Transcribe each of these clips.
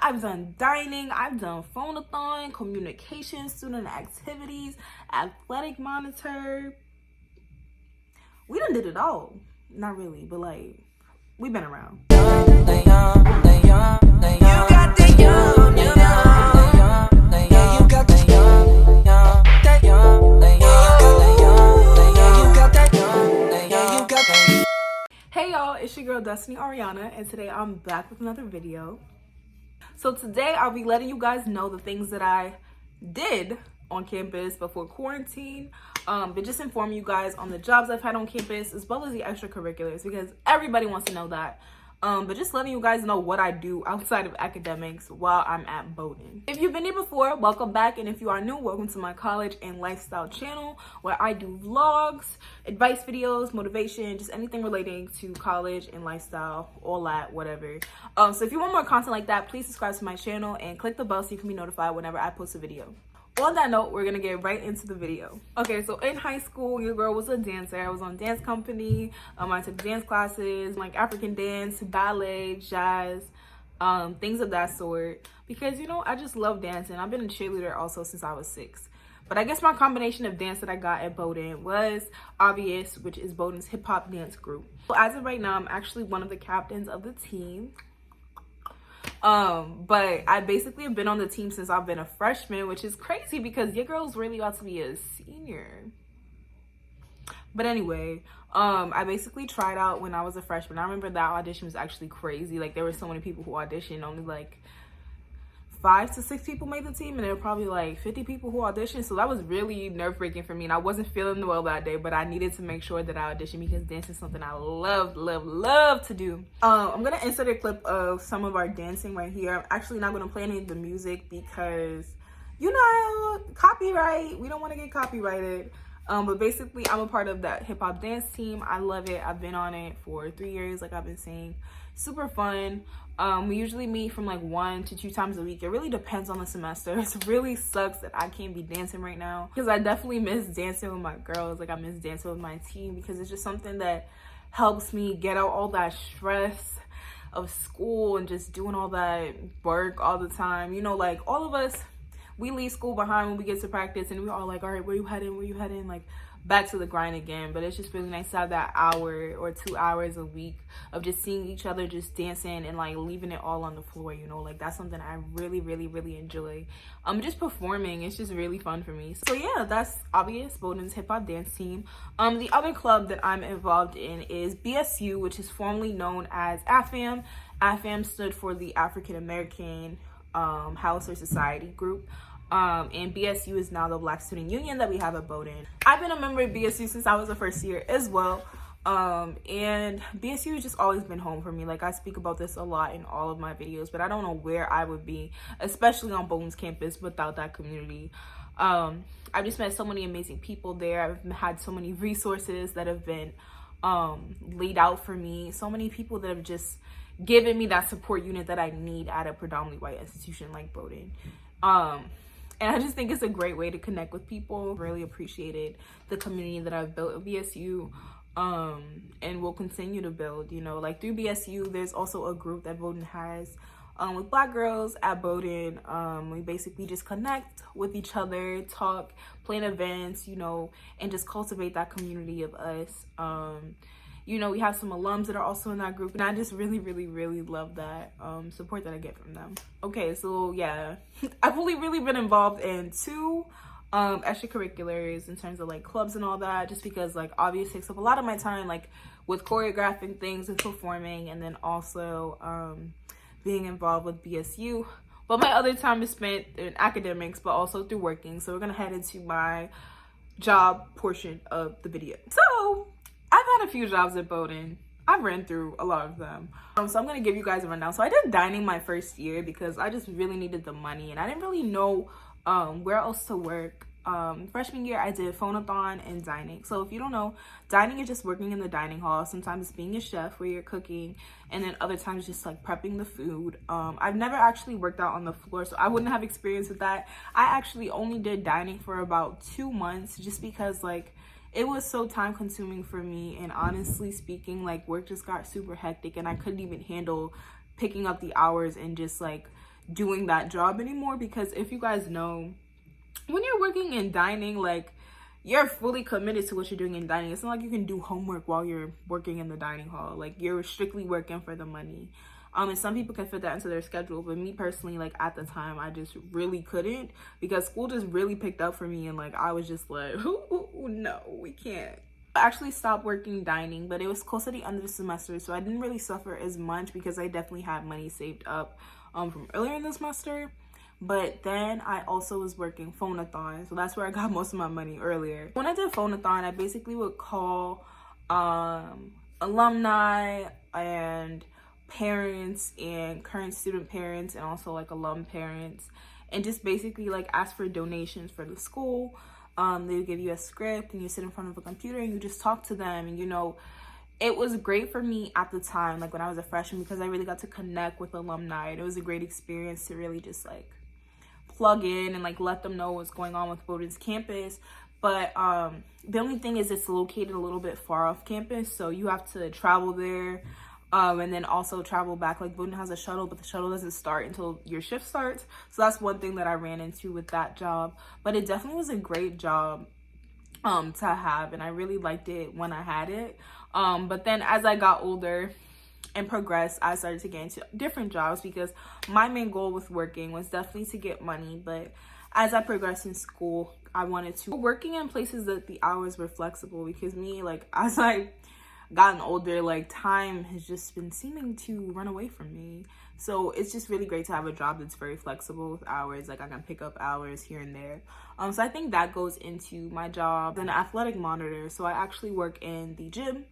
I've done dining, I've done phone-a-thon, communication, student activities, athletic monitor. We done did it all. Not really, but like, we've been around. Hey y'all, it's your girl Destiny Ariana, and today I'm back with another video. So today I'll be letting you guys know the things that I did on campus before quarantine, but just inform you guys on the jobs I've had on campus as well as the extracurriculars, because everybody wants to know that. But just letting you guys know what I do outside of academics while I'm at Bowdoin. If you've been here before, welcome back, and if you are new, welcome to my college and lifestyle channel where I do vlogs, advice videos, motivation, just anything relating to college and lifestyle, all that, whatever. So if you want more content like that, please subscribe to my channel and click the bell so you can be notified whenever I post a video. On that note, we're gonna get right into the video. Okay, so in high school, your girl was a dancer. I was on dance company. I took dance classes, like African dance, ballet, jazz, things of that sort. Because, you know, I just love dancing. I've been a cheerleader also since I was 6. But I guess my combination of dance that I got at Bowdoin was Obvious, which is Bowdoin's hip-hop dance group. So as of right now, I'm actually one of the captains of the team. But I basically have been on the team since I've been a freshman, which is crazy because your girl's really about to be a senior. But anyway, I basically tried out when I was a freshman. I remember that audition was actually crazy. Like, there were so many people who auditioned, only like 5 to 6 people made the team, and there were probably like 50 people who auditioned. So that was really nerve-wracking for me, and I wasn't feeling well that day, but I needed to make sure that I auditioned because dance is something I love to do. I'm gonna insert a clip of some of our dancing right here. I'm actually not gonna play any of the music because, you know, copyright, we don't want to get copyrighted. But basically, I'm a part of that hip-hop dance team. I love it. I've been on it for 3 years, like I've been saying. Super fun. We usually meet from like 1 to 2 times a week. It really depends on the semester. It really sucks that I can't be dancing right now because I definitely miss dancing with my girls. Like, I miss dancing with my team because it's just something that helps me get out all that stress of school and just doing all that work all the time. You know, like, all of us, we leave school behind when we get to practice and we're all like, all right, where you heading? Like, back to the grind again. But it's just really nice to have that hour or 2 hours a week of just seeing each other just dancing and like leaving it all on the floor, you know. Like, that's something I really enjoy. Just performing, it's just really fun for me. So yeah, that's Obvious, Bowdoin's hip-hop dance team. The other club that I'm involved in is BSU, which is formerly known as AFAM. AFAM stood for the African American House or Society group. And BSU is now the Black Student Union that we have at Bowdoin. I've been a member of BSU since I was a first year as well. And BSU has just always been home for me. Like, I speak about this a lot in all of my videos, but I don't know where I would be, especially on Bowdoin's campus, without that community. I've just met so many amazing people there. I've had so many resources that have been laid out for me. So many people that have just given me that support unit that I need at a predominantly white institution like Bowdoin. And I just think it's a great way to connect with people. Really appreciated the community that I've built at BSU, and will continue to build, you know. Like, through BSU, there's also a group that Bowdoin has with Black girls at Bowdoin. We basically just connect with each other, talk, plan events, you know, and just cultivate that community of us. You know, we have some alums that are also in that group, and I just really love that support that I get from them. Okay, so yeah, I've only really been involved in 2 extracurriculars in terms of like clubs and all that, just because like Obvious takes up a lot of my time, like with choreographing things, with performing, and then also being involved with BSU. But my other time is spent in academics, but also through working. So we're gonna head into my job portion of the video. So I've had a few jobs at Bowdoin. I've ran through a lot of them. So I'm gonna give you guys a rundown. So I did dining my first year because I just really needed the money and I didn't really know where else to work. Freshman year, I did phone-a-thon and dining. So if you don't know, dining is just working in the dining hall. Sometimes it's being a chef where you're cooking, and then other times just like prepping the food. I've never actually worked out on the floor, so I wouldn't have experience with that. I actually only did dining for about 2 months just because like it was so time consuming for me, and honestly speaking, like work just got super hectic and I couldn't even handle picking up the hours and just like doing that job anymore, because if you guys know, when you're working in dining, like, you're fully committed to what you're doing in dining. It's not like you can do homework while you're working in the dining hall. Like, you're strictly working for the money. And some people can fit that into their schedule, but me personally, like, at the time, I just really couldn't, because school just really picked up for me, and like, I was just like, no, we can't. I actually stopped working dining, but it was close to the end of the semester, so I didn't really suffer as much because I definitely had money saved up from earlier in the semester. But then I also was working phone-a-thon, so that's where I got most of my money earlier. When I did phone-a-thon, I basically would call alumni and parents and current student parents, and also like alum parents, and just basically like ask for donations for the school. They would give you a script, and you sit in front of a computer and you just talk to them. And you know, it was great for me at the time, like when I was a freshman, because I really got to connect with alumni, and it was a great experience to really just like plug in and like let them know what's going on with Bowdoin's campus. But the only thing is, it's located a little bit far off campus, so you have to travel there, and then also travel back. Like, Bowdoin has a shuttle, but the shuttle doesn't start until your shift starts. So that's one thing that I ran into with that job. But it definitely was a great job to have, and I really liked it when I had it. But then as I got older and progressed, I started to get into different jobs, because my main goal with working was definitely to get money. But as I progressed in school, I wanted to working in places that the hours were flexible, because me, like, as I gotten older, like, time has just been seeming to run away from me. So it's just really great to have a job that's very flexible with hours. Like, I can pick up hours here and there. So I think that goes into my job. An athletic monitor, so I actually work in the gym.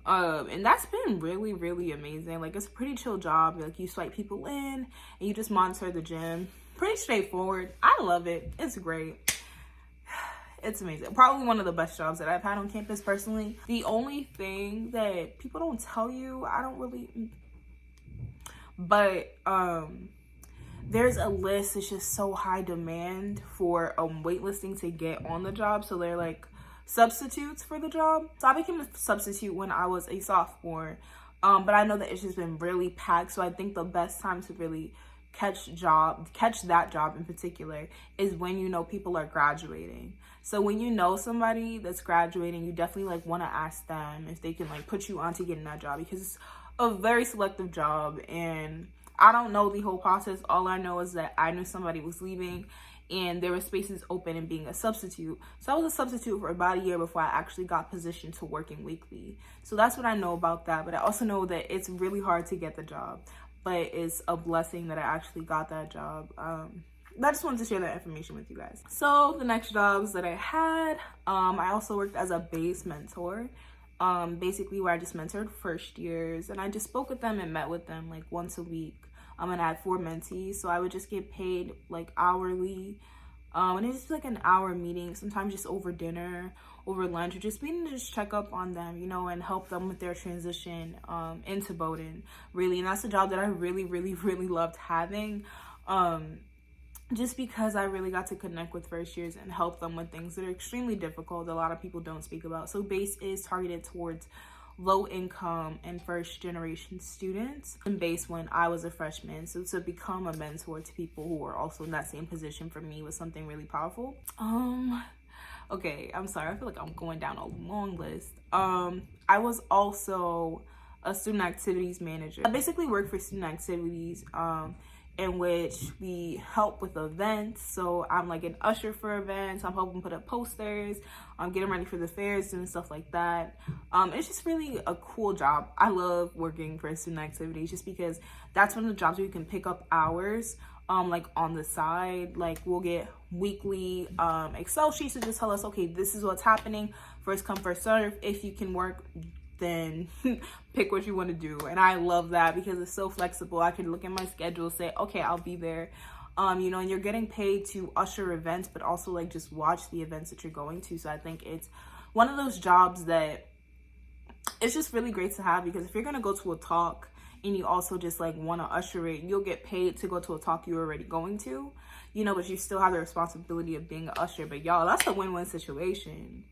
And that's been really, really amazing. Like, it's a pretty chill job. Like, you swipe people in and you just monitor the gym. Pretty straightforward. I love it. It's great. It's amazing. Probably one of the best jobs that I've had on campus personally. The only thing that people don't tell you, I don't really, but there's a list. It's just so high demand for waitlisting to get on the job. So they're like substitutes for the job. So I became a substitute when I was a sophomore, but I know that it's just been really packed. So I think the best time to really catch that job in particular is when you know people are graduating. So when you know somebody that's graduating, you definitely like want to ask them if they can like put you on to getting that job, because it's a very selective job, and I don't know the whole process. All I know is that I knew somebody was leaving and there were spaces open and being a substitute. So I was a substitute for about a year before I actually got positioned to working weekly. So that's what I know about that. But I also know that it's really hard to get the job, but it's a blessing that I actually got that job. I just wanted to share that information with you guys. So the next jobs that I had, I also worked as a base mentor, basically where I just mentored first years, and I just spoke with them and met with them like once a week. And I had 4 mentees, so I would just get paid like hourly, and it was just like an hour meeting, sometimes just over dinner, over lunch, or just meeting to just check up on them, you know, and help them with their transition into Bowdoin, really. And that's a job that I really, really, really loved having, just because I really got to connect with first years and help them with things that are extremely difficult that a lot of people don't speak about. So base is targeted towards low income and first generation students, and base when I was a freshman. So to become a mentor to people who are also in that same position for me was something really powerful. Okay, I'm sorry, I feel like I'm going down a long list. I was also a student activities manager. I basically work for student activities, in which we help with events. So I'm like an usher for events. I'm helping put up posters. I'm getting ready for the fairs and stuff like that. It's just really a cool job. I love working for student activities just because that's one of the jobs where you can pick up hours, like on the side. Like we'll get weekly Excel sheets to just tell us, okay, this is what's happening. First come, first serve. If you can work, then pick what you want to do. And I love that because it's so flexible. I can look at my schedule, say, okay, I'll be there. You know, and you're getting paid to usher events, but also like just watch the events that you're going to. So I think it's one of those jobs that it's just really great to have, because if you're gonna go to a talk and you also just like want to usher it, you'll get paid to go to a talk you're already going to, you know, but you still have the responsibility of being an usher. But y'all, that's a win-win situation.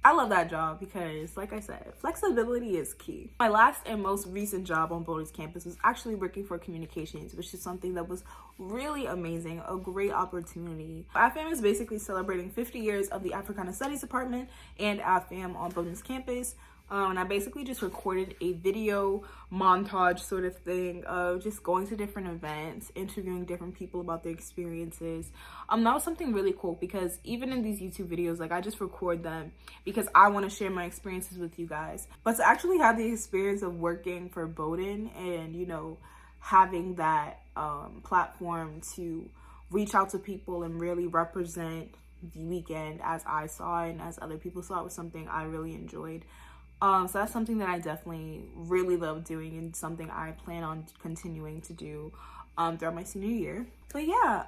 I love that job because, like I said, flexibility is key. My last and most recent job on Bowdoin's campus was actually working for communications, which is something that was really amazing, a great opportunity. AFAM is basically celebrating 50 years of the Africana Studies Department and AFAM on Bowdoin's campus. And I basically just recorded a video montage sort of thing of just going to different events, interviewing different people about their experiences. That was something really cool because even in these YouTube videos, like I just record them because I want to share my experiences with you guys. But to actually have the experience of working for Bowdoin and, you know, having that platform to reach out to people and really represent the weekend as I saw it and as other people saw it was something I really enjoyed. So that's something that I definitely really love doing and something I plan on continuing to do throughout my senior year. But yeah,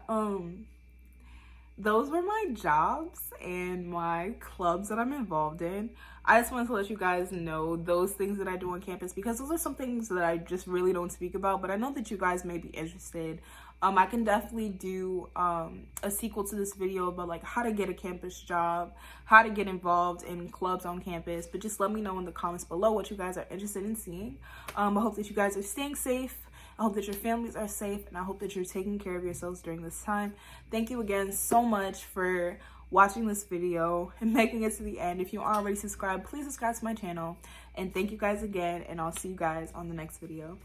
those were my jobs and my clubs that I'm involved in. I just wanted to let you guys know those things that I do on campus because those are some things that I just really don't speak about, but I know that you guys may be interested. I can definitely do a sequel to this video about like how to get a campus job, how to get involved in clubs on campus, but just let me know in the comments below what you guys are interested in seeing. I hope that you guys are staying safe. I hope that your families are safe, and I hope that you're taking care of yourselves during this time. Thank you again so much for watching this video and making it to the end. If you aren't already subscribed, please subscribe to my channel. And thank you guys again, and I'll see you guys on the next video.